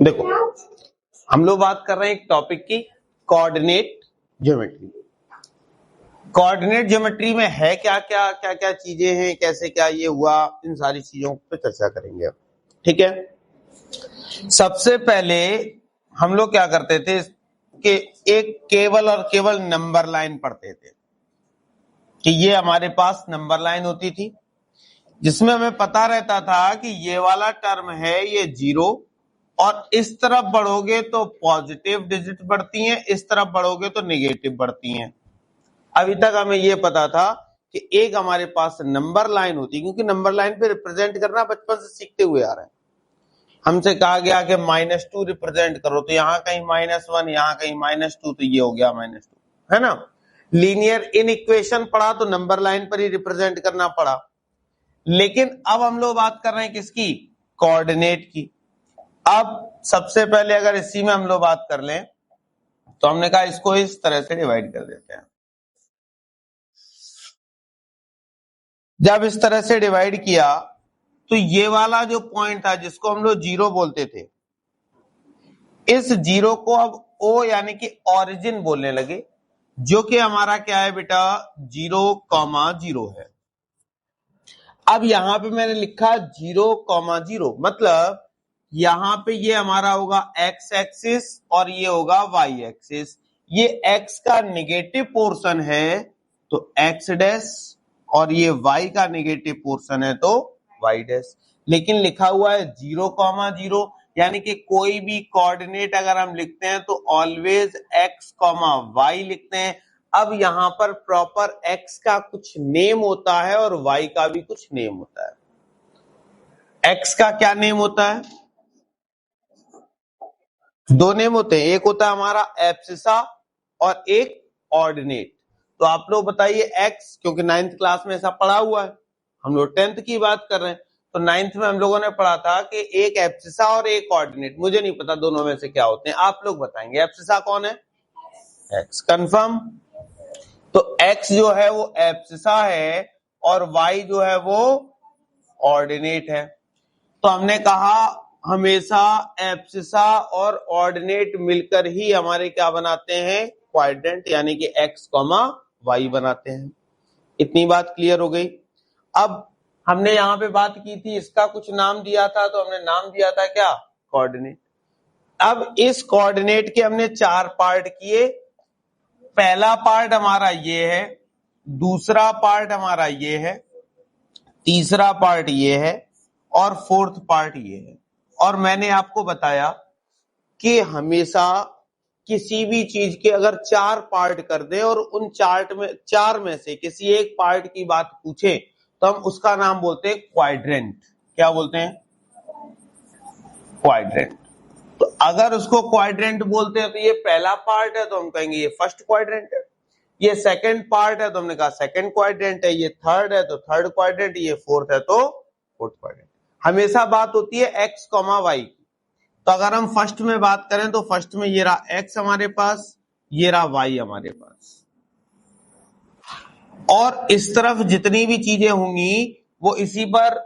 देखो, हम लोग बात कर रहे हैं एक टॉपिक की, कोऑर्डिनेट ज्योमेट्री। कोऑर्डिनेट ज्योमेट्री में है क्या क्या क्या क्या चीजें हैं, कैसे क्या ये हुआ, इन सारी चीजों पे चर्चा करेंगे। ठीक है। सबसे पहले हम लोग क्या करते थे कि एक केवल और केवल नंबर लाइन पढ़ते थे कि ये हमारे पास नंबर लाइन होती थी जिसमें हमें पता रहता था कि ये वाला टर्म है ये 0, और इस तरफ बढ़ोगे तो पॉजिटिव डिजिट बढ़ती हैं, इस तरफ बढ़ोगे तो नेगेटिव बढ़ती हैं। अभी तक हमें ये पता था कि एक हमारे पास नंबर लाइन होती है, क्योंकि नंबर लाइन पे रिप्रेजेंट करना बचपन से सीखते हुए आ रहे हैं। हमसे कहा गया कि -2 रिप्रेजेंट करो, तो यहाँ कहीं -1, यहाँ कहीं -2, तो ये हो गया -2, है ना। लीनियर इन इक्वेशन पढ़ा तो नंबर लाइन पर ही रिप्रेजेंट करना पड़ा। लेकिन अब हम लोग बात कर रहे हैं किसकी, कोऑर्डिनेट की। अब सबसे पहले अगर इसी में हम लोग बात कर लें तो हमने कहा इसको इस तरह से डिवाइड कर देते हैं। जब इस तरह से डिवाइड किया तो ये वाला जो पॉइंट था जिसको हम लोग 0 बोलते थे, इस 0 को अब O यानी कि ओरिजिन बोलने लगे, जो कि हमारा क्या है बेटा, 0,0 है। अब यहां पे मैंने लिखा 0,0, मतलब यहां पे ये हमारा होगा x एक्सिस और ये होगा y एक्सिस। ये x का नेगेटिव पोर्शन है तो x डैश, और ये y का नेगेटिव पोर्शन है तो y डैश। लेकिन लिखा हुआ है 0,0, यानी कि कोई भी कोऑर्डिनेट अगर हम लिखते हैं तो ऑलवेज x, y लिखते हैं। अब यहां पर प्रॉपर x का कुछ नेम होता है और y का भी कुछ नेम होता है। x का क्या नेम होता है, दो नेम होते हैं, एक होता है हमारा एब्सिसा और एक ऑर्डिनेट। तो आप लोग बताइए x, क्योंकि 9th क्लास में ऐसा पढ़ा हुआ है, हम लोग 10th की बात कर रहे हैं, तो 9th में हम लोगों ने पढ़ा था कि एक एब्सिसा और एक ऑर्डिनेट। मुझे नहीं पता दोनों में से क्या होते हैं, आप लोग बताएंगे। एब्सिसा कौन है, x, कंफर्म। तो x जो है वो एब्सिसा है और y जो है वो ऑर्डिनेट है। तो हमने कहा हमेशा एब्सिसा और ऑर्डिनेट मिलकर ही हमारे क्या बनाते हैं, क्वाड्रेंट, यानी कि x, y बनाते हैं। इतनी बात क्लियर हो गई। अब हमने यहाँ पे बात की थी, इसका कुछ नाम दिया था, तो हमने नाम दिया था क्या, कोऑर्डिनेट। अब इस कोऑर्डिनेट के हमने 4 पार्ट किए। पहला पार्ट हमारा ये है, दूसरा पार्ट हमारा ये है, तीसरा पार्ट ये है और फोर्थ पार्ट ये है। और मैंने आपको बताया कि हमेशा किसी भी चीज के अगर 4 पार्ट कर दे और उन 4 में से किसी एक पार्ट की बात पूछे तो हम उसका नाम बोलते हैं क्वाड्रेंट। क्या बोलते हैं, क्वाड्रेंट। तो अगर उसको क्वाड्रेंट बोलते हैं तो ये पहला पार्ट है तो हम कहेंगे ये फर्स्ट क्वाड्रेंट है, ये सेकंड पार्ट है तो हमने कहा सेकंड क्वाड्रेंट है, ये थर्ड है तो थर्ड क्वाड्रेंट, ये फोर्थ है तो फोर्थ क्वाड्रेंट। हमेशा बात होती है x, y की। तो अगर हम फर्स्ट में बात करें तो फर्स्ट में ये रहा x हमारे पास, ये रहा y हमारे पास, और इस तरफ जितनी भी चीजें होंगी वो इसी पर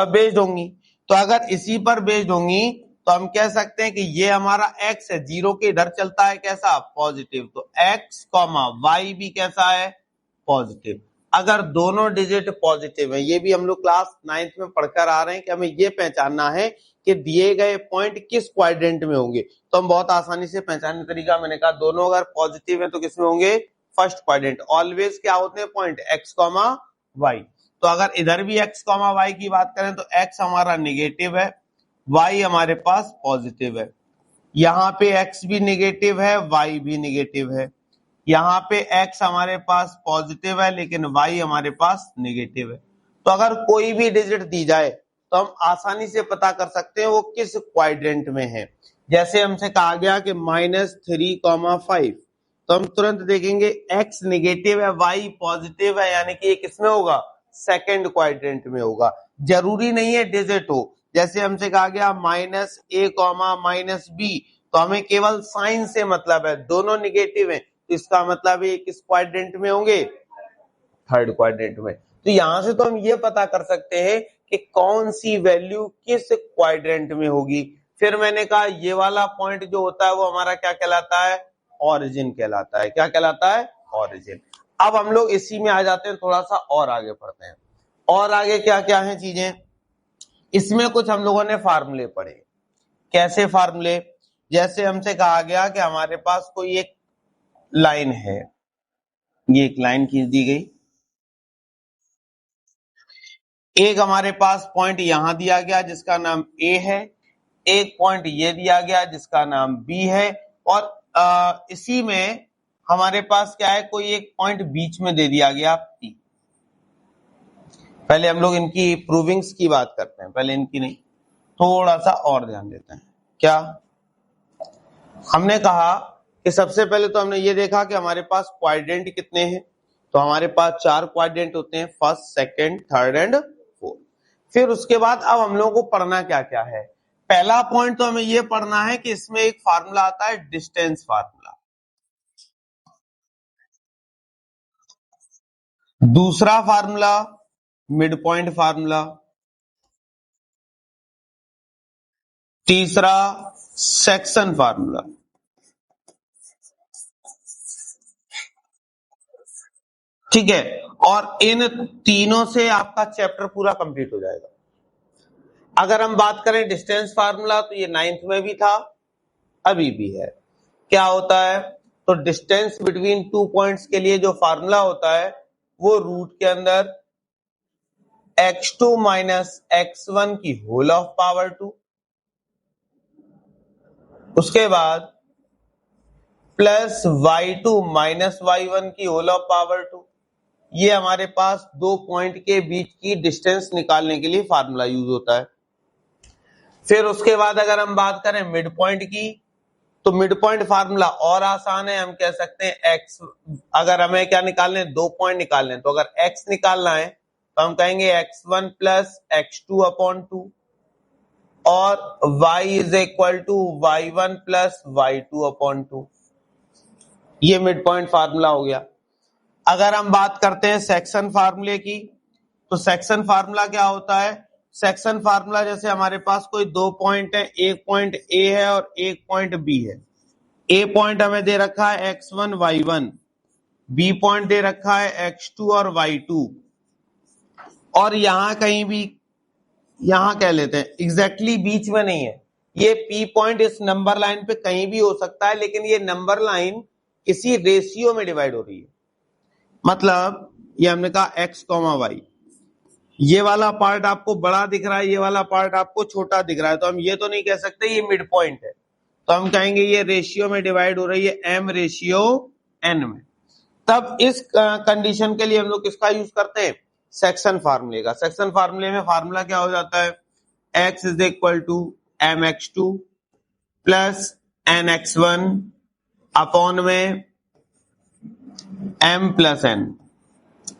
बेस्ड होंगी। तो अगर इसी पर बेस्ड होंगी तो हम कह सकते हैं कि ये हमारा x है, 0 के इधर चलता है कैसा, पॉजिटिव, तो x, y भी कैसा है, पॉजिटिव। अगर दोनों डिजिट पॉजिटिव है, ये भी हम लोग क्लास 9th में पढ़कर आ रहे हैं कि हमें ये पहचानना है कि दिए गए पॉइंट किस क्वाड्रेंट में होंगे। तो हम बहुत आसानी से पहचानने तरीका, मैंने कहा दोनों अगर पॉजिटिव है तो किसमें होंगे, फर्स्ट क्वाड्रेंट। ऑलवेज क्या होते हैं पॉइंट, x, y। तो अगर इधर भी x, y की बात करें तो x हमारा नेगेटिव है, y हमारे पास पॉजिटिव है। यहाँ पे x भी नेगेटिव है, y भी नेगेटिव है। यहाँ पे x हमारे पास पॉजिटिव है लेकिन y हमारे पास नेगेटिव है। तो अगर कोई भी डिजिट दी जाए तो हम आसानी से पता कर सकते हैं वो किस क्वाड्रेंट में है। जैसे हमसे कहा गया कि -3,5, तो हम तुरंत देखेंगे x नेगेटिव है, y पॉजिटिव है, यानी कि ये किसमें होगा, सेकंड क्वाड्रेंट में होगा। जरूरी नहीं है डिजिट हो। जैसे हमसे कहा गया -a, -b, तो हमें केवल साइन से मतलब है, दोनों नेगेटिव है तो इसका मतलब है किस क्वाड्रेंट में होंगे, थर्ड क्वाड्रेंट में। तो यहां से तो हम ये पता कर सकते हैं कि कौन सी वैल्यू किस क्वाड्रेंट में होगी। फिर मैंने कहा ये वाला पॉइंट जो होता है वो हमारा क्या कहलाता है, ओरिजिन कहलाता है। क्या कहलाता है, ओरिजिन। अब हम लोग इसी में आ जाते हैं, थोड़ा सा और आगे पढ़ते हैं। और आगे क्या क्या है चीजें, इसमें कुछ हम लोगों ने फार्मूले पढ़े। कैसे फार्मूले, जैसे हमसे कहा गया कि हमारे पास कोई एक लाइन है, ये एक लाइन खींच दी गई, एक हमारे पास पॉइंट यहां दिया गया जिसका नाम ए है, एक पॉइंट ये दिया गया जिसका नाम बी है, और इसी में हमारे पास क्या है, कोई एक पॉइंट बीच में दे दिया गया पी। पहले हम लोग इनकी प्रूविंग्स की बात करते हैं, पहले इनकी नहीं, थोड़ा सा और ध्यान देते हैं। क्या हमने कहा कि सबसे पहले तो हमने ये देखा कि हमारे पास क्वाड्रेंट कितने हैं, तो हमारे पास 4 क्वाड्रेंट होते हैं, first, second, third and fourth. फिर उसके बाद अब हम लोगों को पढ़ना क्या क्या है। पहला पॉइंट तो हमें ये पढ़ना है कि इसमें एक फार्मूला आता है डिस्टेंस फार्मूला, दूसरा फार्मूला मिड पॉइंट फार्मूला, तीसरा सेक्शन फार्मूला। ठीक है, और इन तीनों से आपका चैप्टर पूरा कंप्लीट हो जाएगा। अगर हम बात करें डिस्टेंस फार्मूला, तो ये 9th में भी था, अभी भी है। क्या होता है, तो डिस्टेंस बिटवीन 2 पॉइंट्स के लिए जो फार्मूला होता है वो रूट के अंदर x2 माइनस x1 की होल ऑफ पावर 2, उसके बाद प्लस y2 माइनस y1 की होल ऑफ पावर 2। ये हमारे पास 2 पॉइंट के बीच की डिस्टेंस निकालने के लिए फार्मूला यूज होता है। फिर उसके बाद अगर हम बात करें मिड पॉइंट की, तो मिड पॉइंट फार्मूला और आसान है। हम कह सकते हैं x, अगर हमें क्या निकालने, 2 पॉइंट निकालने, तो अगर x निकालना है तो हम कहेंगे x1 प्लस x2 अपॉन 2, और y is equal to y1 plus y2 upon 2। ये मिड पॉइंट फार्मूला हो गया। अगर हम बात करते हैं सेक्शन फार्मूले की, तो सेक्शन फार्मूला क्या होता है, सेक्शन फार्मूला जैसे हमारे पास कोई 2 पॉइंट है, एक पॉइंट ए है और एक पॉइंट बी है। ए पॉइंट हमें दे रखा है x1 y1, बी पॉइंट दे रखा है x2 और y2, और यहां कहीं भी, यहां कह लेते हैं एग्जैक्टली बीच में नहीं है, ये पी पॉइंट इस नंबर लाइन पे कहीं भी हो सकता है, लेकिन ये नंबर लाइन किसी रेशियो में डिवाइड हो रही है। मतलब ये हमने कहा x, y, ये वाला पार्ट आपको बड़ा दिख रहा है, ये वाला पार्ट आपको छोटा दिख रहा है, तो हम ये तो नहीं कह सकते ये मिड पॉइंट है, तो हम कहेंगे ये रेशियो में डिवाइड हो रही है m रेशियो n में। तब इस कंडीशन के लिए हम लोग किसका यूज करते हैं, सेक्शन फार्मूले का। सेक्शन फार्मूले में फार्मूला क्या हो जाता है, x is equal to mx2 plus nx1 upon में m plus n,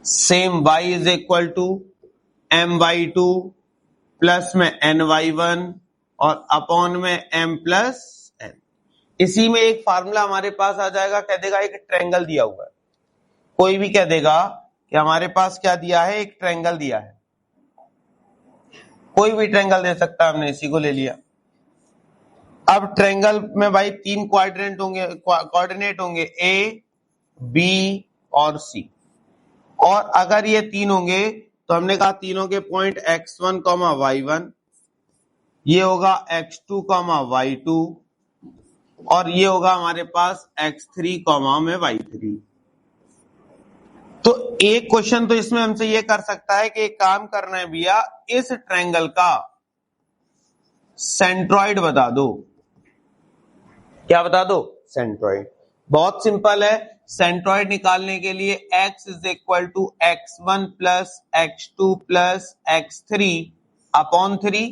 same y is equal to my2 plus में ny1 और अपॉन में m प्लस n। इसी में एक फार्मूला हमारे पास आ जाएगा, कह देगा एक ट्रायंगल दिया हुआ है, कोई भी कह देगा कि हमारे पास क्या दिया है, एक ट्रायंगल दिया है, कोई भी ट्रायंगल दे सकता है, हमने इसी को ले लिया। अब ट्रायंगल में भाई 3 क्वाड्रेंट होंगे, कोऑर्डिनेट होंगे ए, बी और सी, और अगर ये 3 होंगे तो हमने कहा तीनों के पॉइंट x1, y1, ये होगा x2, y2, और ये होगा हमारे पास x3, में y3। तो एक क्वेश्चन तो इसमें हमसे ये कर सकता है कि एक काम करना है भैया, इस ट्रायंगल का सेंट्रॉइड बता दो। क्या बता दो, सेंट्रॉइड। बहुत सिंपल है, सेंट्रॉइड निकालने के लिए x is equal to x1 plus x2 plus x3 upon 3,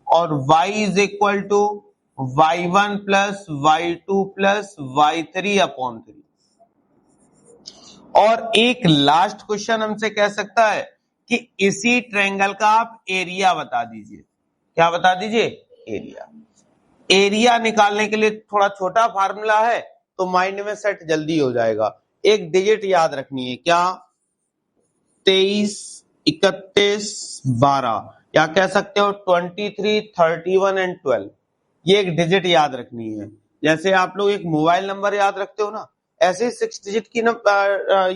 और y is equal to y1 plus y2 plus y3 upon 3। और एक लास्ट क्वेश्चन हमसे कह सकता है कि इसी ट्रायंगल का आप एरिया बता दीजिए। क्या बता दीजिए, एरिया। एरिया निकालने के लिए थोड़ा छोटा फार्मूला है, तो माइंड में सेट जल्दी हो जाएगा। एक डिजिट याद रखनी है, क्या, 23, 31, 12, या कह सकते हो 23, 31 एंड 12। ये एक डिजिट याद रखनी है। जैसे आप लोग एक मोबाइल नंबर याद रखते हो ना, ऐसे 6 डिजिट की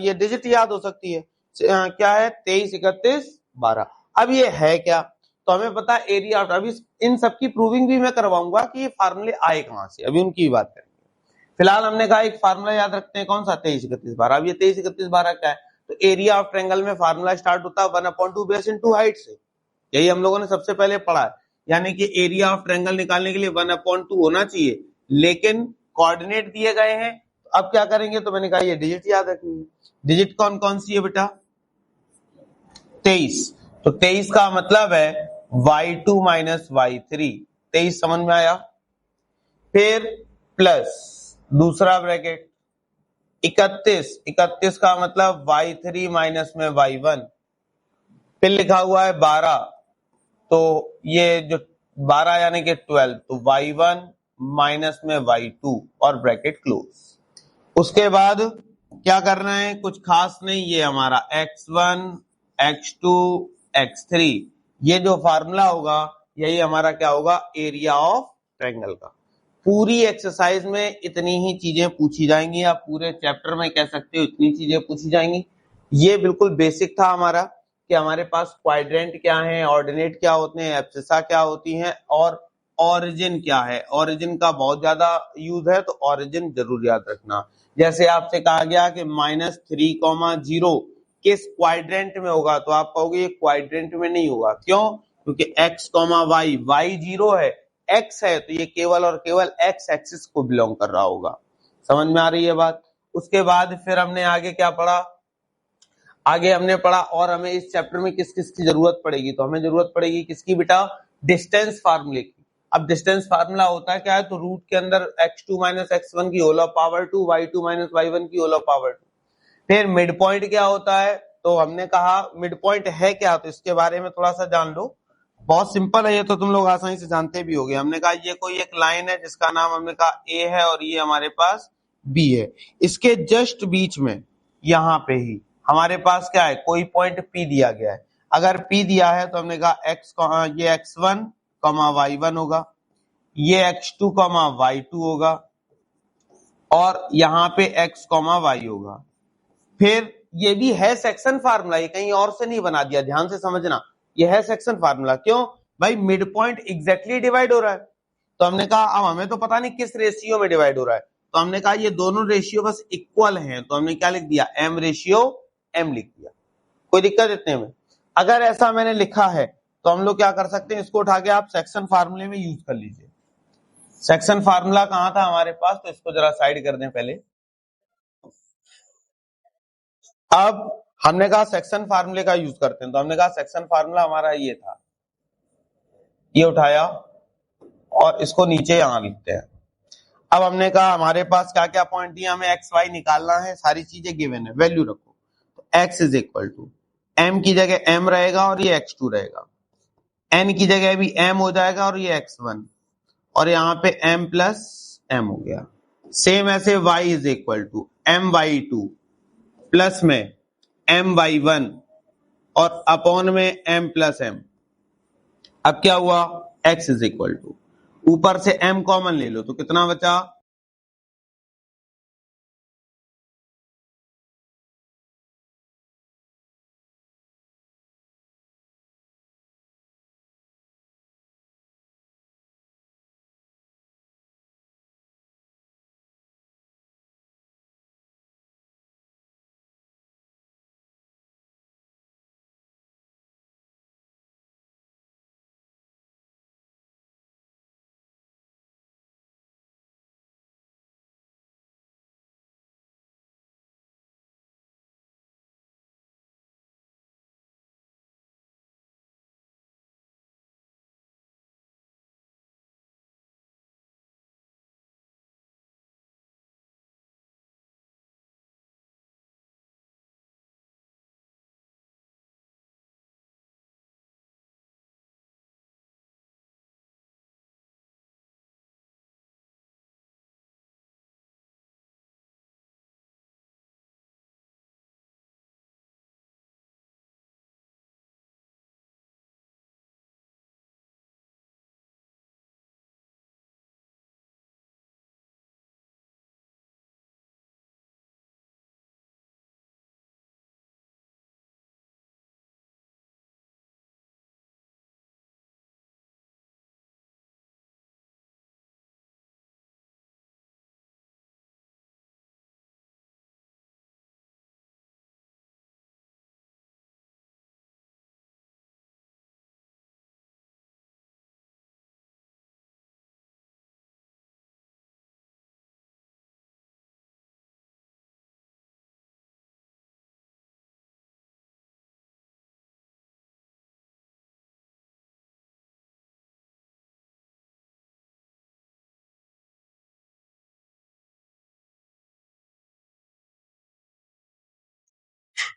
ये डिजिट याद हो सकती है। क्या है? 23, 31, 12। अब ये है क्या? तो हमें पता है एरिया। अभी इन सबकी प्रूविंग भी मैं करवाऊंगा कि ये फार्मूले आए कहां से, अभी उनकी बात करेंगे। फिलहाल हमने कहा एक फार्मूला याद रखते हैं, कौन सा? 23, 31, 12। अब ये 23, 31, 12 क्या है? तो एरिया ऑफ ट्रायंगल में फार्मूला स्टार्ट होता है 1/2 बेस इनटू हाइट से। यही हम लोगों ने सबसे पहले पढ़ा है। यानी कि एरिया ऑफ ट्रायंगल निकालने के लिए 1/2 होना चाहिए, लेकिन कोऑर्डिनेट दिए गए हैं। तो अब क्या करेंगे? तो मैंने कहा ये डिजिट याद रखनी है। डिजिट कौन कौन सी है बेटा? 23। तो 23 का मतलब है y2 माइनस y3। 23 समझ में आया? फिर प्लस दूसरा ब्रैकेट 31। 31 का मतलब y3 माइनस में y1। फिर लिखा हुआ है 12, तो ये जो 12 यानी कि 12, तो y1 माइनस में y2 और ब्रैकेट क्लोज। उसके बाद क्या करना है? कुछ खास नहीं, ये हमारा x1, x2, x3, ये जो फार्मूला होगा यही हमारा क्या होगा? एरिया ऑफ ट्रायंगल का। पूरी एक्सरसाइज में इतनी ही चीजें पूछी जाएंगी, आप पूरे चैप्टर में कह सकते हो इतनी चीजें पूछी जाएंगी। ये बिल्कुल बेसिक था हमारा कि हमारे पास क्वाड्रेंट क्या है, ऑर्डिनेट क्या होते हैं, एब्सिसा क्या होती हैं, और ऑरिजिन क्या है। ऑरिजिन का बहुत ज्यादा यूज है, तो ऑरिजिन जरूर याद रखना। जैसे आपसे कहा गया कि -3,0 किस क्वाड्रेंट में होगा, तो आप कहोगे ये क्वाड्रेंट में नहीं होगा। क्यों? क्योंकि x, y 0 है, x है, तो ये केवल और केवल x एक्सिस को बिलोंग कर रहा होगा। समझ में आ रही है बात? उसके बाद फिर हमने आगे क्या पढ़ा? आगे हमने पढ़ा और हमें इस चैप्टर में किस किस की जरूरत पड़ेगी? तो हमें जरूरत पड़ेगी किसकी बेटा? डिस्टेंस फार्मूले की। अब डिस्टेंस फार्मूला होता है क्या है? तो रूट के अंदर x2 माइनस x1 की whole of power 2, y2 minus y1 की होल ऑफ पावर 2। फिर मिड पॉइंट क्या होता है? तो हमने कहा मिड पॉइंट है क्या, तो इसके बारे में थोड़ा सा जान लो। बहुत सिंपल है ये, तो तुम लोग आसानी से जानते भी होगे। हमने कहा ये कोई एक लाइन है जिसका नाम हमने कहा ए है और ये हमारे पास बी है। इसके जस्ट बीच में यहाँ पे ही हमारे पास क्या है? कोई पॉइंट पी दिया गया है। अगर पी दिया है तो हमने कहा एक्स, ये x1, y1 होगा, ये x2, y2 होगा, और यहाँ पे x, y होगा। फिर ये भी है सेक्शन फार्मूला, ये कहीं और से नहीं बना दिया, ध्यान से समझना। ये है सेक्शन फार्मूला। क्यों भाई? मिड पॉइंट एग्जैक्टली डिवाइड हो रहा है। तो हमने कहा अब हमें तो पता नहीं किस रेशियो में डिवाइड हो रहा है, तो हमने कहा ये दोनों रेशियो बस इक्वल हैं, तो हमने क्या लिख दिया? m रेशियो m लिख दिया। कोई दिक्कत इतने में? अगर ऐसा मैंने लिखा है तो हम लोग क्या कर सकते हैं? इसको उठा के आप सेक्शन फार्मूले में यूज कर लीजिए। सेक्शन फार्मूला कहां था हमारे पास? तो इसको जरा साइड कर दें पहले। अब हमने कहा सेक्शन फार्मूले का यूज करते हैं, तो हमने कहा सेक्शन फार्मूला हमारा ये था, ये उठाया और इसको नीचे यहां लिखते हैं। अब हमने कहा हमारे पास क्या क्या पॉइंट दिया, हमें एक्स वाई निकालना है, सारी चीजें गिवन है, वैल्यू रखो। तो x is equal to m की जगह एम रहेगा और ये x2 रहेगा, एन की जगह भी एम हो जाएगा और ये x1, और यहाँ पे एम प्लस एम हो गया। सेम ऐसे y is equal to m y two plus में एम वाई वन और अपॉन में m प्लस एम। अब क्या हुआ? x इज इक्वल टू, ऊपर से m कॉमन ले लो तो कितना बचा?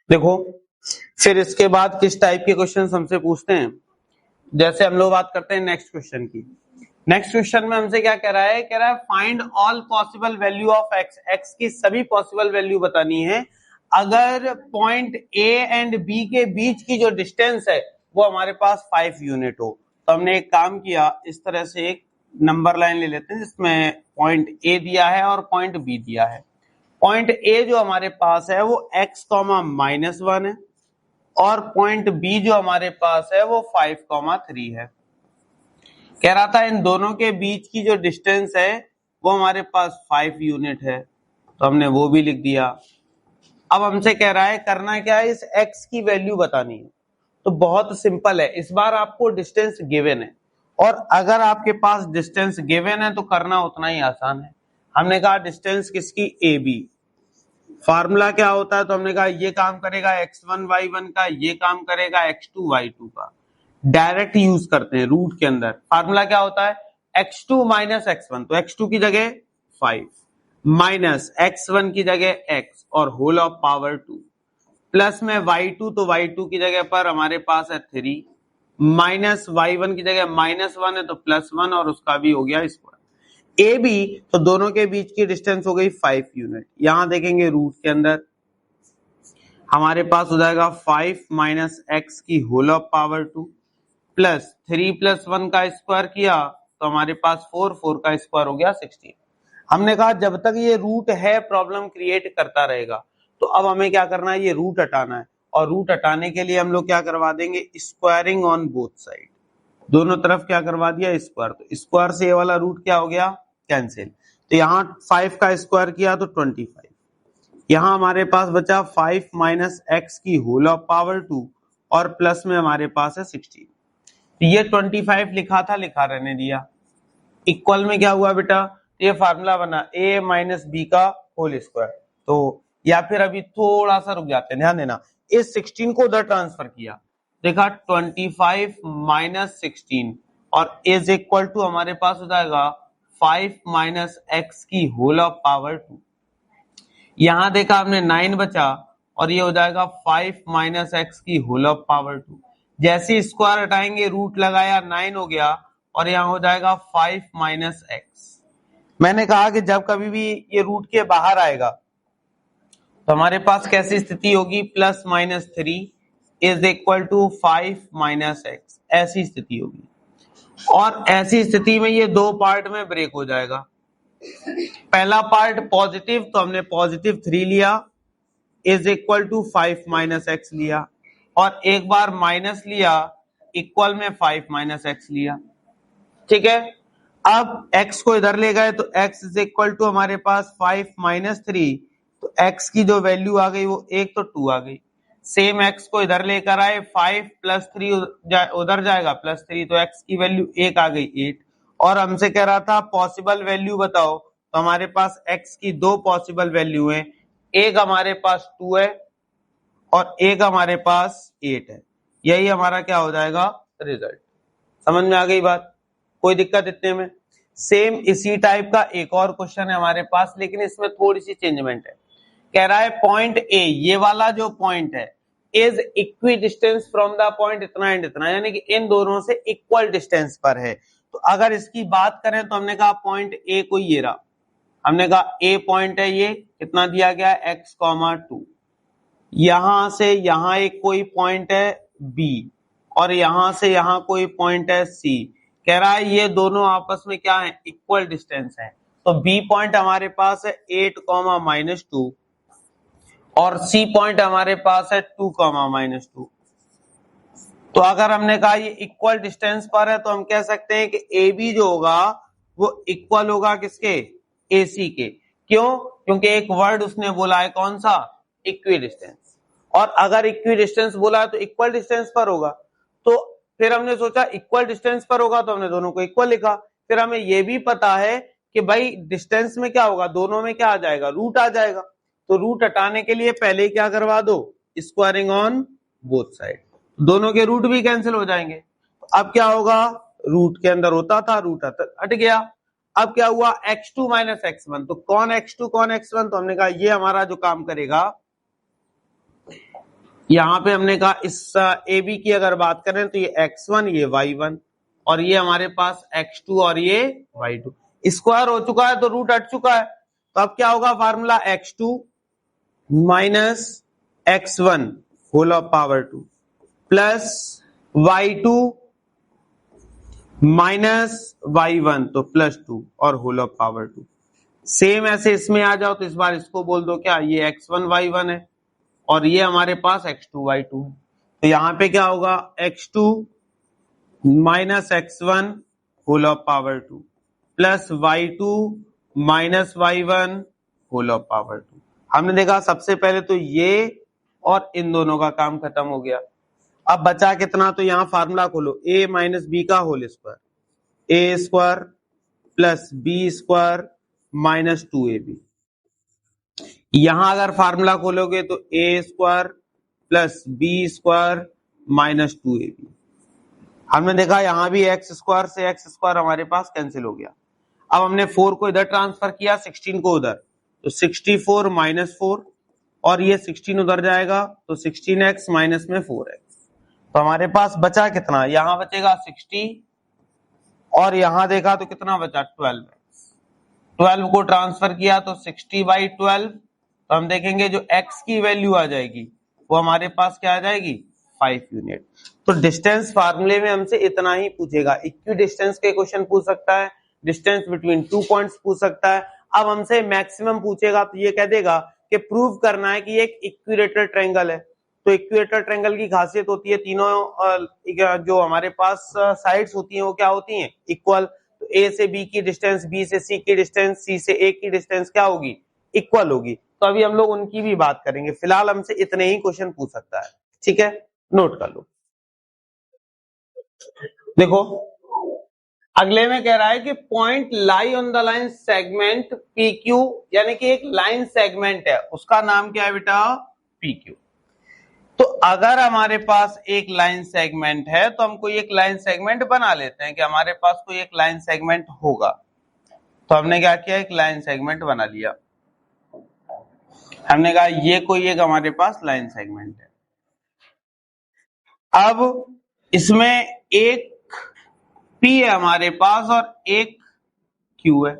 देखो फिर इसके बाद किस टाइप के क्वेश्चन हमसे पूछते हैं, जैसे हम लोग बात करते हैं नेक्स्ट क्वेश्चन की। नेक्स्ट क्वेश्चन में हमसे क्या कह रहा है, कह रहा है find all possible value of x, x की सभी पॉसिबल वैल्यू बतानी है अगर पॉइंट ए एंड बी के बीच की जो डिस्टेंस है वो हमारे पास 5 यूनिट हो। तो हमने एक काम किया, इस तरह से एक नंबर लाइन ले लेते हैं जिसमें पॉइंट ए दिया है और पॉइंट बी दिया है। पॉइंट ए जो हमारे पास है वो x, -1 है और पॉइंट बी जो हमारे पास है वो 5, 3 है। कह रहा था इन दोनों के बीच की जो डिस्टेंस है वो हमारे पास 5 यूनिट है, तो हमने वो भी लिख दिया। अब हमसे कह रहा है करना क्या है, इस x की वैल्यू बतानी है। तो बहुत सिंपल है, इस बार आपको डिस्टेंस गिवन है और अगर आपके पास डिस्टेंस गिवन है तो करना उतना ही आसान है। हमने कहा डिस्टेंस किसकी, ए बी। फार्मूला क्या होता है, तो हमने कहा ये काम करेगा x1 y1 का, ये काम करेगा x2 y2 का। डायरेक्ट यूज करते हैं रूट के अंदर। फार्मूला क्या होता है, x2 माइनस x1, तो x2 की जगह 5 माइनस x1 की जगह x और होल ऑफ पावर 2 प्लस में y2, तो y2 की जगह पर हमारे पास है 3 माइनस y1 की जगह -1 है तो +1 और उसका भी हो गया स्क्वायर। ए बी, तो दोनों के बीच की डिस्टेंस हो गई 5 यूनिट। यहां देखेंगे रूट के अंदर हमारे पास हो जाएगा 5 माइनस एक्स की होल ऑफ पावर 2 प्लस 3 + 1 का स्क्वायर किया तो हमारे पास 4 का स्क्वायर हो गया 16। हमने कहा जब तक ये रूट है प्रॉब्लम क्रिएट करता रहेगा, तो अब हमें क्या करना है, ये रूट हटाना है और रूट हटाने के लिए हम लोग क्या करवा देंगे, स्क्वायरिंग ऑन बोथ साइड। दोनों तरफ क्या करवा दिया, स्क्वायर। तो स्क्वायर से ये वाला रूट क्या हो गया, कैंसिल। तो यहाँ 5 का स्क्वायर किया तो 25। यहाँ हमारे पास बचा 5 माइनस एक्स की होल ऑफ पावर 2 और प्लस में हमारे पास है 16। तो ये 25 लिखा था, लिखा रहने दिया। इक्वल में क्या हुआ बेटा, ये फार्मूला बना a माइनस बी का होल स्क्वायर। तो या फिर अभी थोड़ा सा रुक जाते हैं, ध्यान देना, इस 16 को उधर ट्रांसफर किया, देखा 25 माइनस 16 और इज इक्वल टू हमारे पास हो जाएगा 5 माइनस एक्स की होल ऑफ पावर 2। यहां देखा हमने 9 बचा और ये हो जाएगा 5 माइनस एक्स की होल ऑफ पावर 2। जैसे स्क्वायर हटाएंगे रूट लगाया 9 हो गया और यहाँ हो जाएगा 5 माइनस एक्स। मैंने कहा कि जब कभी भी ये रूट के बाहर आएगा तो हमारे पास कैसी स्थिति होगी, +-3 is equal to 5 minus x, ऐसी स्थिति होगी। और ऐसी स्थिति में ये दो पार्ट में ब्रेक हो जाएगा। पहला पार्ट पॉजिटिव, तो हमने +3 लिया is equal to 5 minus x लिया और एक बार माइनस लिया इक्वल में 5 माइनस एक्स लिया। ठीक है, अब x को इधर ले गए तो x इज इक्वल टू हमारे पास 5 माइनस 3, तो x की जो वैल्यू आ गई वो 1 तो 2 आ गई। सेम x को इधर लेकर आए, 5 + 3 उधर जाएगा +3, तो x की वैल्यू 1 आ गई 8। और हमसे कह रहा था पॉसिबल वैल्यू बताओ, तो हमारे पास x की दो पॉसिबल वैल्यू है, एक हमारे पास 2 है और एक हमारे पास 8 है। यही हमारा क्या हो जाएगा, रिजल्ट। समझ में आ गई बात, कोई दिक्कत इतने में। सेम इसी टाइप का एक और क्वेश्चन है हमारे पास, लेकिन इसमें थोड़ी सी चेंजमेंट है। कह रहा है पॉइंट ए, ये वाला जो पॉइंट है, is equi distance from the point इतना एंड इतना, यानी कि इन दोनों से इक्वल डिस्टेंस पर है। तो अगर इसकी बात करें तो हमने कहा पॉइंट ए को ये रहा, हमने कहा ए पॉइंट है, ये कितना दिया गया है x, 2। यहां से यहां एक कोई पॉइंट है बी और यहां से यहां कोई पॉइंट है सी। कह रहा है ये दोनों आपस में क्या है, इक्वल डिस्टेंस है। तो बी पॉइंट हमारे पास है 8, -2 और सी पॉइंट हमारे पास है 2, -2। तो अगर हमने कहा ये इक्वल डिस्टेंस पर है तो हम कह सकते हैं कि ए बी जो होगा वो इक्वल होगा किसके, ए सी के। क्यों, क्योंकि एक वर्ड उसने बोला है, कौन सा, इक्वी डिस्टेंस। और अगर इक्वी डिस्टेंस बोला है तो इक्वल डिस्टेंस पर होगा। तो फिर हमने सोचा इक्वल डिस्टेंस पर होगा तो हमने दोनों को इक्वल लिखा। फिर हमें यह भी पता है कि भाई डिस्टेंस में क्या होगा, दोनों में क्या आ जाएगा, रूट आ जाएगा। तो रूट हटाने के लिए पहले क्या करवा दो, स्क्वायरिंग ऑन बोथ साइड, दोनों के रूट भी कैंसिल हो जाएंगे। तो अब क्या होगा, रूट के अंदर होता था, रूट हट गया। अब क्या हुआ, x2 - x1, तो कौन x2 कौन x1, तो हमने कहा ये हमारा जो काम करेगा यहां पे हमने कहा इस ए बी की अगर बात करें तो ये x1 ये y1 और ये हमारे पास x2 और ये y2 स्क्वायर हो चुका है तो रूट हट चुका है, तो अब क्या होगा formula x2 minus x1 whole of power 2 plus y2 minus y1 तो प्लस 2 और होल ऑफ पावर 2। सेम ऐसे इसमें आ जाओ तो इस बार इसको बोल दो क्या, ये x1 y1 है और ये हमारे पास x2 y2 है, तो यहां पे क्या होगा x2 minus x1 whole of power 2 plus y2 minus y1 whole of power 2। हमने देखा सबसे पहले तो ये और इन दोनों का काम खत्म हो गया। अब बचा कितना, तो यहां फार्मूला खोलो a माइनस बी का whole square, A square plus B square minus 2ab। यहां अगर फार्मूला खोलोगे तो A square plus B square minus 2ab। हमने देखा यहां भी एक्स स्क्वायर से एक्स स्क्वायर हमारे पास कैंसिल हो गया। अब हमने 4 को इधर ट्रांसफर किया, 16 को उधर, तो 64 माइनस 4 और ये 16 उधर जाएगा तो 16x माइनस में 4x, तो हमारे पास बचा कितना, यहां बचेगा 60 और यहां देखा तो कितना बचा 12x। 12 को ट्रांसफर किया तो 60/12, तो हम देखेंगे जो x की वैल्यू आ जाएगी वो हमारे पास क्या आ जाएगी 5 यूनिट। तो डिस्टेंस फार्मूले में हमसे इतना ही पूछेगा। इक्वी डिस्टेंस के क्वेश्चन पूछ सकता है, डिस्टेंस बिटवीन 2 पॉइंट्स पूछ सकता है। अब हमसे मैक्सिमम पूछेगा तो ये कह देगा कि प्रूव करना है कि ये एक इक्विलेटरल ट्रायंगल है। तो इक्विलेटरल ट्रायंगल की खासियत होती है तीनों जो हमारे पास साइड्स होती हैं वो क्या होती हैं इक्वल। तो ए से बी की डिस्टेंस, बी से सी की डिस्टेंस, सी से ए की डिस्टेंस क्या होगी इक्वल होगी। तो अभी हम लोग उनकी भी बात करेंगे, फिलहाल हमसे इतने ही क्वेश्चन पूछ सकता है, ठीक है, नोट कर लो। देखो अगले में कह रहा है कि point lie on the line segment P Q, यानी कि एक लाइन सेगमेंट है उसका नाम क्या है बेटा पी क्यू। तो अगर हमारे पास एक लाइन सेगमेंट है तो हम कोई एक लाइन सेगमेंट बना लेते हैं कि हमारे पास कोई एक लाइन सेगमेंट होगा। तो हमने क्या किया, एक लाइन सेगमेंट बना लिया। हमने कहा ये कोई एक हमारे पास लाइन सेगमेंट है। अब इसमें एक P है हमारे पास और एक Q है।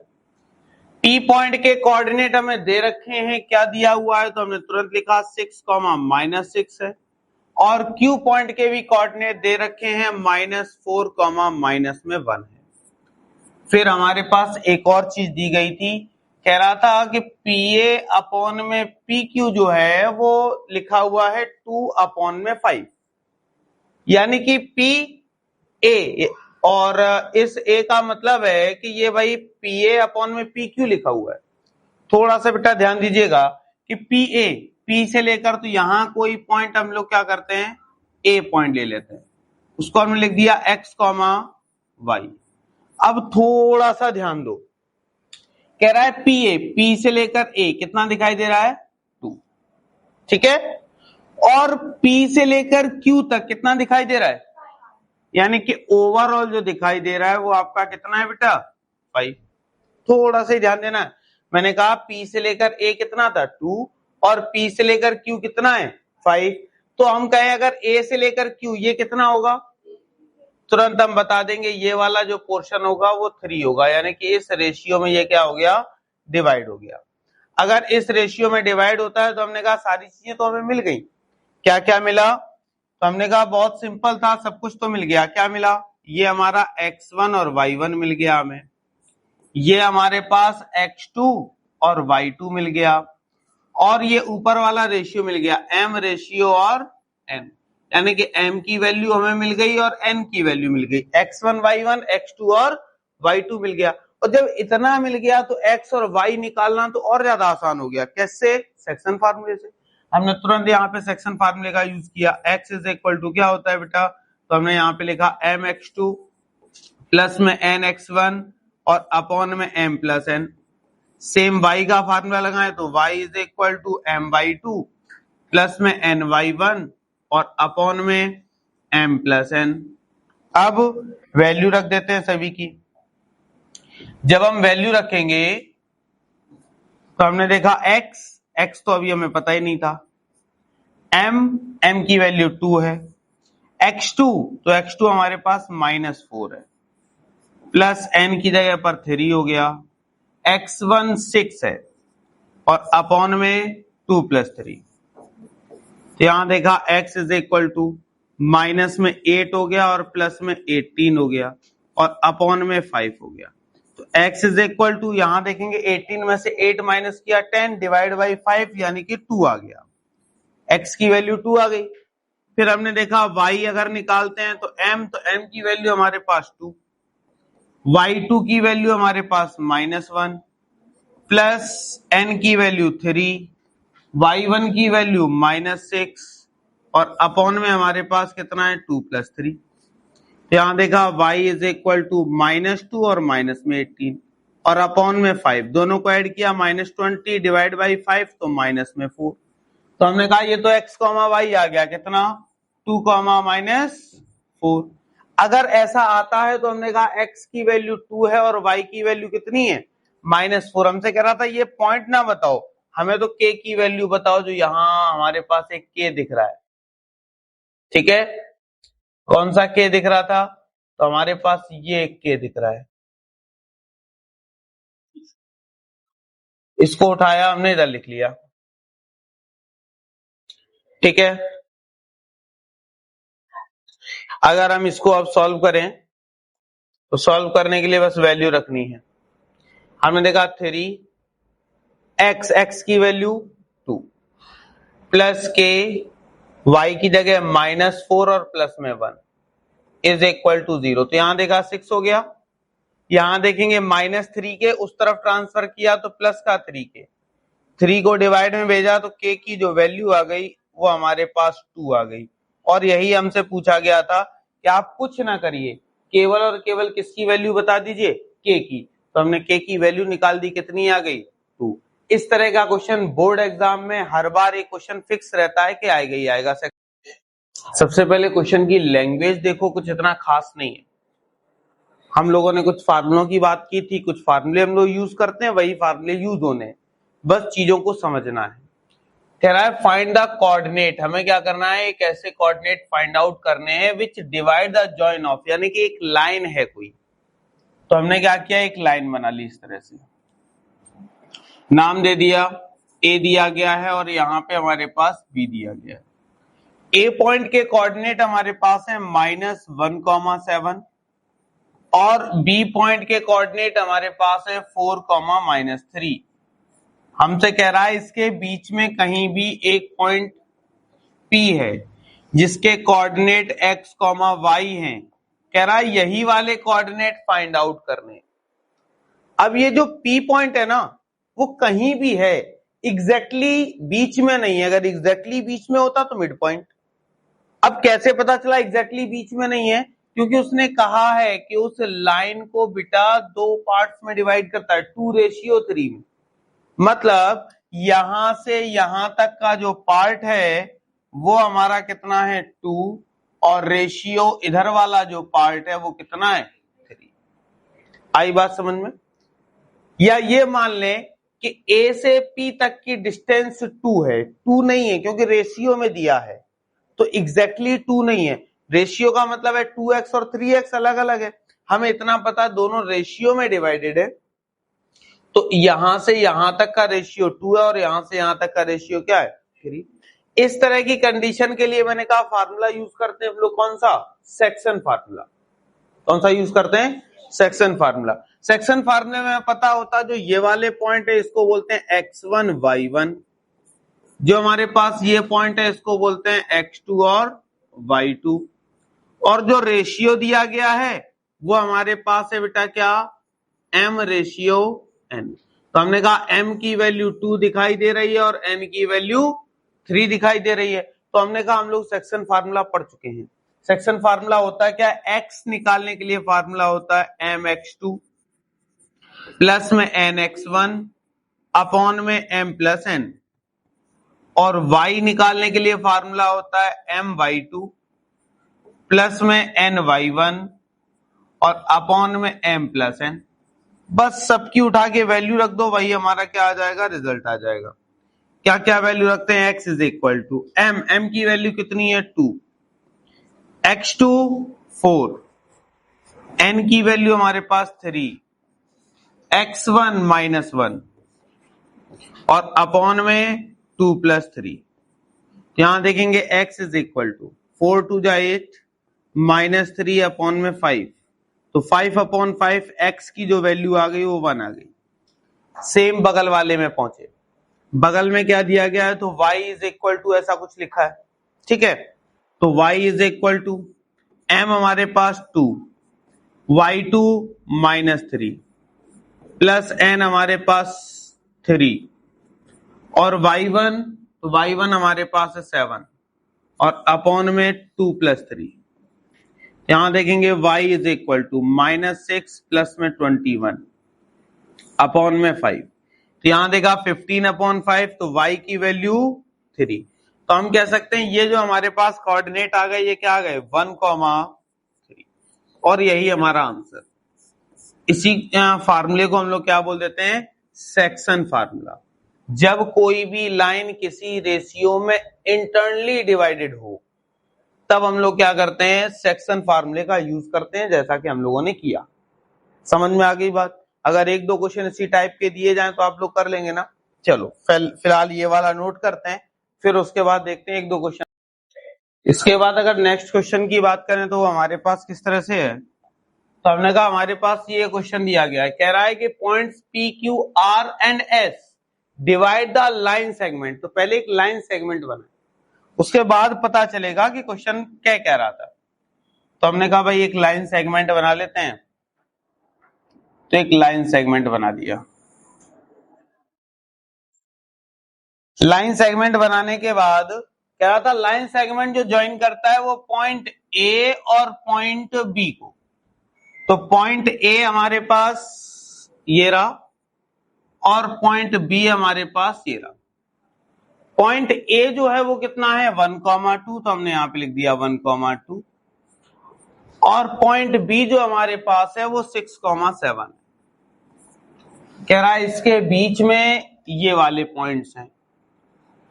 P पॉइंट के कोऑर्डिनेट हमें दे रखे हैं, क्या दिया हुआ है, तो हमने तुरंत लिखा 6, -6 है और Q पॉइंट के भी कोऑर्डिनेट दे रखे हैं -4, -1 है। फिर हमारे पास एक और चीज दी गई थी, कह रहा था कि PA अपॉन में PQ जो है वो लिखा हुआ है 2/5, यानी कि PA और इस A का मतलब है कि ये भाई PA अपॉन में PQ लिखा हुआ है। थोड़ा सा बेटा ध्यान दीजिएगा कि PA, P से लेकर तो यहां कोई पॉइंट हम लोग क्या करते हैं A पॉइंट ले लेते हैं, उसको हमने लिख दिया x, y। अब थोड़ा सा ध्यान दो, कह रहा है PA, P से लेकर A कितना दिखाई दे रहा है 2, ठीक है, और P से लेकर Q तक कितना दिखाई दे रहा है, यानी कि ओवरऑल जो दिखाई दे रहा है वो आपका कितना है बेटा 5। थोड़ा सा ध्यान देना, मैंने कहा P से लेकर A कितना था 2 और P से लेकर Q कितना है 5, तो हम कहें अगर A से लेकर Q ये कितना होगा, तुरंत हम बता देंगे ये वाला जो पोर्शन होगा वो 3 होगा, यानी कि इस रेशियो में ये क्या हो गया डिवाइड हो गया। अगर इस रेशियो में डिवाइड होता है तो हमने कहा सारी चीजें तो हमें मिल गई। क्या क्या मिला, तो हमने कहा बहुत सिंपल था, सब कुछ तो मिल गया। क्या मिला, ये हमारा x1 और y1 मिल गया हमें, ये हमारे पास x2 और y2 मिल गया, और ये ऊपर वाला रेशियो मिल गया m रेशियो और n, यानी कि m की वैल्यू हमें मिल गई और n की वैल्यू मिल गई, x1 y1 x2 और y2 मिल गया। और जब इतना मिल गया तो x और y निकालना तो और ज्यादा आसान हो गया। कैसे, सेक्शन फार्मूले से। हमने तुरंत यहाँ पे सेक्शन फार्मूले का यूज किया, x इज इक्वल टू क्या होता है बेटा, तो हमने यहाँ पे लिखा mx2 प्लस में nx1 और अपॉन में m plus n। Same y का फार्मूला लगाएं तो y is equal to m/2 plus में ny1 और अपॉन में m प्लस n। अब वैल्यू रख देते हैं सभी की। जब हम वैल्यू रखेंगे तो हमने देखा x तो अभी हमें पता ही नहीं था, m की वैल्यू 2 है, x2 तो x2 हमारे पास -4 है, प्लस n की जगह पर 3 हो गया, x1 6 है और अपॉन में 2 + 3। तो यहां देखा x is equal to minus में 8 हो गया और प्लस में 18 हो गया और अपॉन में 5 हो गया। तो x इज इक्वल टू यहां देखेंगे 18 में से 8 माइनस किया 10 डिवाइड बाई 5 यानी कि 2 आ गया, x की वैल्यू 2 आ गई। फिर हमने देखा y अगर निकालते हैं तो m की वैल्यू हमारे पास 2, y2 की वैल्यू हमारे पास -1 प्लस n की वैल्यू 3, y1 की वैल्यू -6 और अपॉन में हमारे पास कितना है 2 + 3। यहां देखा y इज इक्वल टू -2 और माइनस में 18 और अपॉन में 5, दोनों को ऐड किया -20 डिवाइड बाई 5 तो माइनस में 4। तो हमने कहा ये तो x, y आ गया कितना 2, -4। अगर ऐसा आता है तो हमने कहा x की वैल्यू 2 है और y की वैल्यू कितनी है -4। हमसे कह रहा था ये पॉइंट ना बताओ, हमें तो k की वैल्यू बताओ, जो यहां हमारे पास एक k दिख रहा है, ठीक है। कौन सा k दिख रहा था, तो हमारे पास ये एक k दिख रहा है, इसको उठाया हमने इधर लिख लिया, ठीक है। अगर हम इसको अब सॉल्व करें तो सॉल्व करने के लिए बस वैल्यू रखनी है। हमने देखा 3x की वैल्यू 2 प्लस k y की जगह -4 और प्लस में 1 इज इक्वल टू 0। तो यहां देखा 6 हो गया, यहां देखेंगे -3 के उस तरफ ट्रांसफर किया तो प्लस का 3 के, 3 को डिवाइड में भेजा तो k की जो वैल्यू आ गई वो हमारे पास 2 आ गई। और यही हमसे पूछा गया था कि आप कुछ ना करिए, केवल और केवल किसकी वैल्यू बता दीजिए, k की। तो हमने k की वैल्यू निकाल दी, कितनी आ गई 2। इस तरह का क्वेश्चन बोर्ड एग्जाम में हर बार एक क्वेश्चन फिक्स रहता है कि आएगा ही आएगा। सबसे पहले क्वेश्चन की लैंग्वेज देखो, कुछ इतना खास नहीं है। हम लोगों ने कुछ फार्मूलों की बात की थी, कुछ फार्मूले हम लोग यूज करते हैं, वही फार्मूले यूज होने हैं, बस चीजों को समझना है। कह रहा है फाइंड द कोऑर्डिनेट, हमें क्या करना है, एक ऐसे कोऑर्डिनेट फाइंड आउट करने हैं विच डिवाइड द जॉइन ऑफ, यानी कि एक लाइन है कोई। तो हमने क्या किया, एक लाइन बना ली इस तरह से, नाम दे दिया, ए दिया गया है और यहां पे हमारे पास बी दिया गया है। ए पॉइंट के कोऑर्डिनेट हमारे पास है -1,7 और बी पॉइंट के कोऑर्डिनेट हमारे पास है 4, -3। हमसे कह रहा है इसके बीच में कहीं भी एक पॉइंट P है जिसके कोऑर्डिनेट x, y हैं। कह रहा है यही वाले कोऑर्डिनेट फाइंड आउट करने। अब ये जो P पॉइंट है ना, वो कहीं भी है, एग्जैक्टली बीच में नहीं है। अगर एग्जैक्टली बीच में होता तो मिड पॉइंट। अब कैसे पता चला एग्जैक्टली बीच में नहीं है, क्योंकि उसने कहा है कि उस लाइन को बेटा 2 पार्ट्स में डिवाइड करता है, 2:3 में। मतलब यहां से यहां तक का जो पार्ट है वो हमारा कितना है 2 और रेशियो इधर वाला जो पार्ट है वो कितना है 3। आई बात समझ में? या ये मान लें कि A से P तक की डिस्टेंस 2 है, 2 नहीं है क्योंकि रेशियो में दिया है, तो एग्जैक्टली 2 नहीं है। रेशियो का मतलब है 2x और 3x अलग अलग है, हमें इतना पता दोनों रेशियो में डिवाइडेड है। तो यहां से यहां तक का रेशियो 2 है और यहां से यहां तक का रेशियो क्या है 3। इस तरह की कंडीशन के लिए मैंने कहा फार्मूला यूज करते हैं हम लोग, कौन सा, सेक्शन फार्मूला। कौन सा यूज करते हैं, सेक्शन फार्मूला। सेक्शन फार्मूले में पता होता जो ये वाले पॉइंट है इसको बोलते हैं x1 y1, जो हमारे पास ये पॉइंट है इसको बोलते हैं x2 और y2, और जो रेशियो दिया गया है वो हमारे पास है बेटा क्या, m रेशियो n। तो हमने कहा m की वैल्यू 2 दिखाई दे रही है और n की वैल्यू 3 दिखाई दे रही है। तो हमने कहा हम लोग सेक्शन फार्मूला पढ़ चुके हैं। सेक्शन फार्मूला होता है क्या, x निकालने के लिए फार्मूला होता है mx2 प्लस में nx1 अपॉन में m प्लस n, और y निकालने के लिए फार्मूला होता है my2 प्लस में ny1 और अपॉन में m प्लस n। बस सबकी उठा के वैल्यू रख दो, वही हमारा क्या आ जाएगा, रिजल्ट आ जाएगा। क्या क्या वैल्यू रखते हैं, x is equal to m की वैल्यू कितनी है 2, x2 4, n की वैल्यू हमारे पास 3, x1 -1 और अपॉन में 2 + 3। यहां देखेंगे x इज इक्वल टू 4 2 जा 8 -3 अपॉन में 5, तो 5/5 x की जो वैल्यू आ गई वो 1 आ गई। सेम बगल वाले में पहुंचे, बगल में क्या दिया गया है, तो y इज इक्वल टू ऐसा कुछ लिखा है, ठीक है। तो y is equal to m हमारे पास 2, y2 -3 प्लस n हमारे पास 3 और y1, तो y1 हमारे पास है 7 और अपॉन में 2 + 3। यहां देखेंगे y is equal to -6 plus में 21 अपॉन में 5, तो यहां देखा 15/5, तो y की वैल्यू 3। तो हम कह सकते हैं ये जो हमारे पास कोऑर्डिनेट आ गए ये क्या आ गए 1,3 और यही हमारा आंसर। इसी फार्मूले को हम लोग क्या बोल देते हैं, सेक्शन फार्मूला। जब कोई भी लाइन किसी रेशियो में इंटरनली डिवाइडेड हो तब हम लोग क्या करते हैं, सेक्शन फार्मूले का यूज करते हैं, जैसा कि हम लोगों ने किया। समझ में आ गई बात। अगर एक दो क्वेश्चन इसी टाइप के दिए जाएं तो आप लोग कर लेंगे ना। चलो फिलहाल ये वाला नोट करते हैं, फिर उसके बाद देखते हैं एक दो क्वेश्चन। इसके बाद अगर नेक्स्ट क्वेश्चन की बात करें तो हमारे पास किस तरह से है, तो हमने कहा हमारे पास ये क्वेश्चन दिया गया है, कह रहा है कि points P Q R and S divide the line segment. तो पहले एक लाइन सेगमेंट बना, उसके बाद पता चलेगा कि क्वेश्चन क्या कह रहा था। तो हमने कहा भाई एक लाइन सेगमेंट बना लेते हैं, तो एक लाइन सेगमेंट बना दिया। लाइन सेगमेंट बनाने के बाद कह रहा था लाइन सेगमेंट जो ज्वाइन करता है वो पॉइंट ए और पॉइंट बी को। तो पॉइंट ए हमारे पास ये रहा और पॉइंट बी हमारे पास ये रहा। पॉइंट ए जो है वो कितना है 1,2, तो हमने यहां पे लिख दिया 1,2 और पॉइंट बी जो हमारे पास है वो 6,7। कह रहा है इसके बीच में ये वाले पॉइंट्स हैं,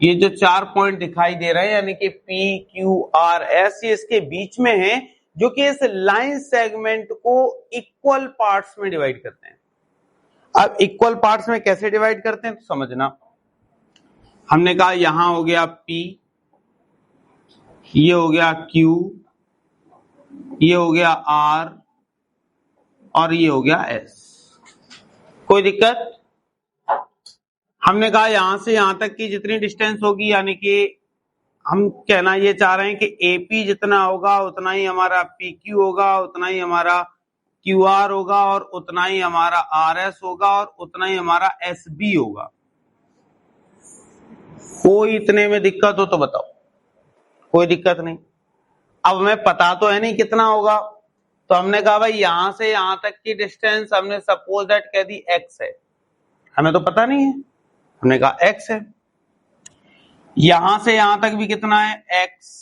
ये जो 4 पॉइंट दिखाई दे रहे हैं यानी कि पी क्यू आर एस, ये इसके बीच में है, जो कि इस लाइन सेगमेंट को इक्वल पार्ट्स में डिवाइड करते हैं। अब इक्वल पार्ट्स में कैसे डिवाइड करते हैं तो समझना। हमने कहा यहां हो गया P, ये हो गया Q, ये हो गया R और ये हो गया S। कोई दिक्कत? हमने कहा यहां से यहां तक की जितनी डिस्टेंस होगी, यानी कि हम कहना ये चाह रहे हैं कि AP जितना होगा उतना ही हमारा PQ होगा, उतना ही हमारा QR होगा और उतना ही हमारा RS होगा और उतना ही हमारा SB होगा। कोई इतने में दिक्कत हो तो बताओ। कोई दिक्कत नहीं। अब हमें पता तो है नहीं कितना होगा, तो हमने कहा भाई यहां से यहां तक की डिस्टेंस हमने सपोज दैट कह दी x है, हमें तो पता नहीं है, हमने कहा x है। यहां से यहां तक भी कितना है x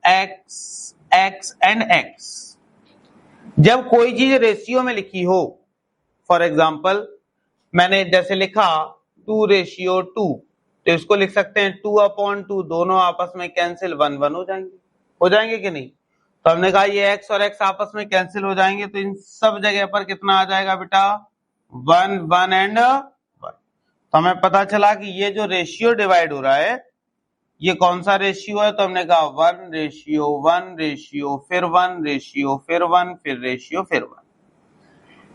x x and x। जब कोई चीज रेशियो में लिखी हो, फॉर एग्जाम्पल मैंने जैसे लिखा 2:2, तो इसको लिख सकते हैं 2/2, दोनों आपस में कैंसिल 1 हो जाएंगे। हो जाएंगे कि नहीं? तो हमने कहा ये x और x आपस में कैंसिल हो जाएंगे, तो इन सब जगह पर कितना आ जाएगा बेटा 1 1 एंड 1। तो हमें पता चला कि ये जो रेशियो डिवाइड हो रहा है ये कौन सा रेशियो है, तो हमने कहा 1:1 रेशियो फिर 1 रेशियो फिर 1 फिर रेशियो फिर 1।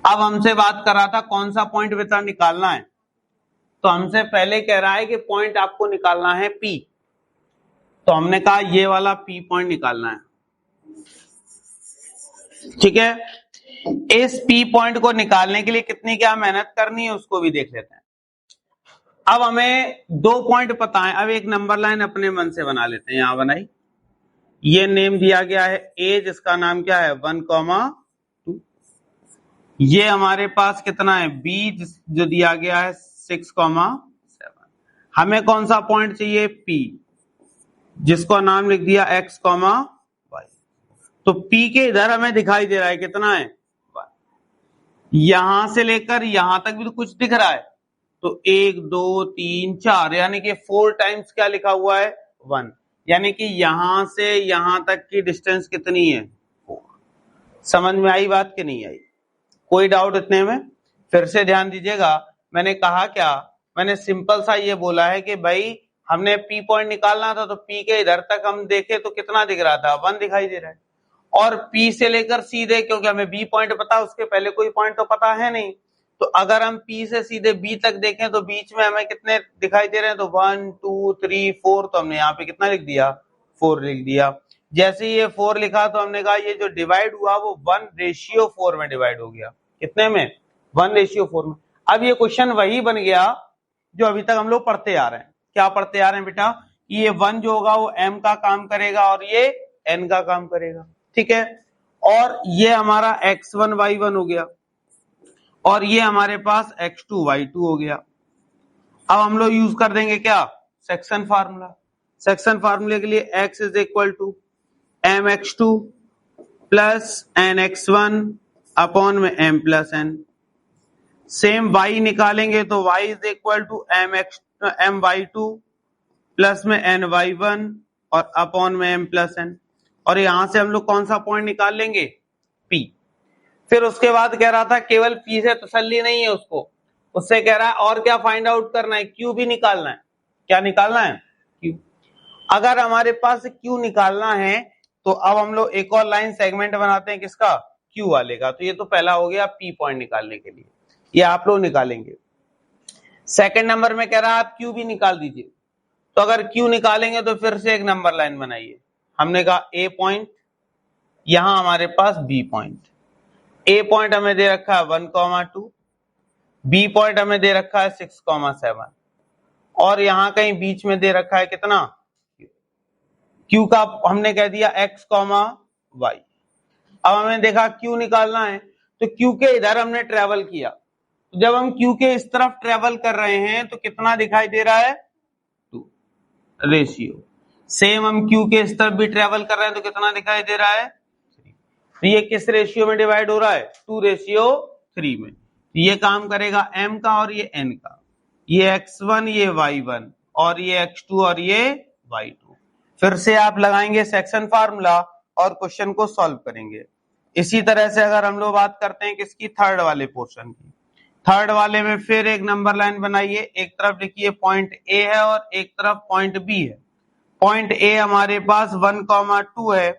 अब हमसे बात कर रहा था कौन सा पॉइंट बेटा निकालना है, तो हमसे पहले कह रहा है कि पॉइंट आपको निकालना है P। तो हमने कहा ये वाला P पॉइंट निकालना है, ठीक है। इस P पॉइंट को निकालने के लिए कितनी क्या मेहनत करनी है उसको भी देख लेते हैं। अब हमें 2 पॉइंट पता है, अब एक नंबर लाइन अपने मन से बना लेते हैं। यहां बनाई, ये नेम दिया गया है A, जिसका नाम क्या है 1,2। ये हमारे पास कितना है B, जो दिया गया है 6,7। हमें कौन सा पॉइंट चाहिए P, जिसको नाम लिख दिया x, y। तो P के इधर हमें दिखाई दे रहा है कितना है y। यहां से लेकर यहां तक भी तो कुछ दिख रहा है, तो 1 2 3 4 यानी कि 4 टाइम्स क्या लिखा हुआ है 1, यानी कि यहां से यहां तक की डिस्टेंस कितनी है 4। समझ में आई बात कि नहीं आई? कोई डाउट इतने में? फिर से ध्यान दीजिएगा, मैंने कहा क्या, मैंने सिंपल सा ये बोला है कि भाई हमने पी पॉइंट निकालना था, तो पी के इधर तक हम देखे तो कितना दिख रहा था 1 दिखाई दे रहा है, और पी से लेकर सीधे, क्योंकि हमें बी पॉइंट पता, उसके पहले कोई पॉइंट तो पता है नहीं, तो अगर हम पी से सीधे बी तक देखें तो बीच में हमें कितने दिखाई दे रहे हैं, तो 1 2 3 4, तो हमने यहाँ पे कितना लिख दिया 4 लिख दिया। जैसे ही ये 4 लिखा तो हमने कहा ये जो डिवाइड हुआ वो 1:4 में डिवाइड हो गया, कितने में 1:4 में। अब ये क्वेश्चन वही बन गया जो अभी तक हम लोग पढ़ते आ रहे हैं। क्या पढ़ते आ रहे हैं बेटा? ये 1 जो होगा वो m का काम करेगा और ये n का काम करेगा, ठीक है। और ये हमारा x1 y1 हो गया, और ये हमारे पास x2 y2 हो गया। अब हम लोग यूज कर देंगे क्या, सेक्शन फार्मूला। सेक्शन फार्मूले के लिए x is equal to mx2 plus nx1 upon में m plus n। Same y निकालेंगे तो y is equal to my2 plus में ny1 और अपॉन में m प्लस n, और यहां से हम लोग कौन सा पॉइंट निकाल लेंगे p। फिर उसके बाद कह रहा था केवल p से तसल्ली नहीं है उसको, उससे कह रहा है और क्या फाइंड आउट करना है, q भी निकालना है। क्या निकालना है? q। अगर हमारे पास q निकालना है तो अब हम लोग एक और लाइन सेगमेंट बनाते हैं, किसका, q वाले का। तो ये तो पहला हो गया p पॉइंट निकालने के लिए, ये आप लोग निकालेंगे। सेकंड नंबर में कह रहा है आप q भी निकाल दीजिए, तो अगर q निकालेंगे तो फिर से एक नंबर लाइन बनाइए। हमने कहा a पॉइंट, यहां हमारे पास b पॉइंट। a पॉइंट हमें दे रखा है 1,2, b पॉइंट हमें दे रखा है 6,7, और यहां कहीं बीच में दे रखा है कितना q का हमने कह दिया x, y। अब हमें देखा q निकालना है, तो q के इधर हमने ट्रेवल किया, तो जब हम q के इस तरफ ट्रेवल कर रहे हैं तो कितना दिखाई दे रहा है 2 रेशियो। सेम हम q के इस तरफ भी ट्रेवल कर रहे हैं तो कितना दिखाई दे रहा है 3। तो ये किस रेशियो में डिवाइड हो रहा है 2:3 में। तो ये काम करेगा m का और ये n का, ये x1 ये y1 और ये x2 और ये y2। फिर से आप लगाएंगे सेक्शन फार्मूला और क्वेश्चन को सॉल्व करेंगे। इसी तरह से अगर हम लोग बात करते हैं किसकी, थर्ड वाले पोर्शन की, थर्ड वाले में फिर एक नंबर लाइन बनाइए, एक तरफ लिखिए पॉइंट ए है और एक तरफ पॉइंट बी है। पॉइंट ए हमारे पास 1,2 है,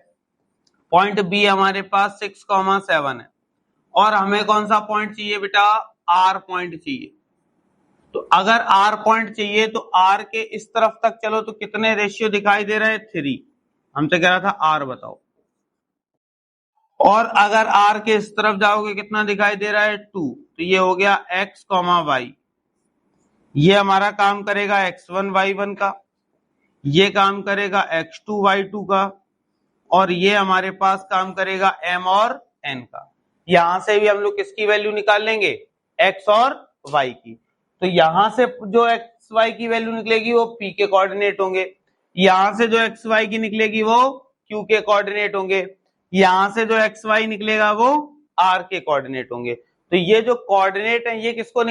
पॉइंट बी हमारे पास 6,7 है, और हमें कौन सा पॉइंट चाहिए बेटा, आर पॉइंट चाहिए। तो अगर आर पॉइंट चाहिए तो आर के इस तरफ तक चलो तो कितने रेशियो दिखाई दे रहे हैं 3। हमसे कह रहा था आर बताओ, और अगर आर के इस तरफ जाओगे कितना दिखाई दे रहा है 2। तो ये हो गया x, y। ये हमारा काम करेगा x1 y1 का, ये काम करेगा x2 y2 का, और ये हमारे पास काम करेगा m और n का। यहां से भी हम लोग किसकी वैल्यू निकाल लेंगे, x और y की। तो यहां से जो x y की वैल्यू निकलेगी वो p के कोऑर्डिनेट होंगे, यहां से जो x y की निकलेगी वो q के कोऑर्डिनेट होंगे, यहां से जो x y निकलेगा वो r के कोऑर्डिनेट होंगे। तो ये जो कोऑर्डिनेट है ये किसको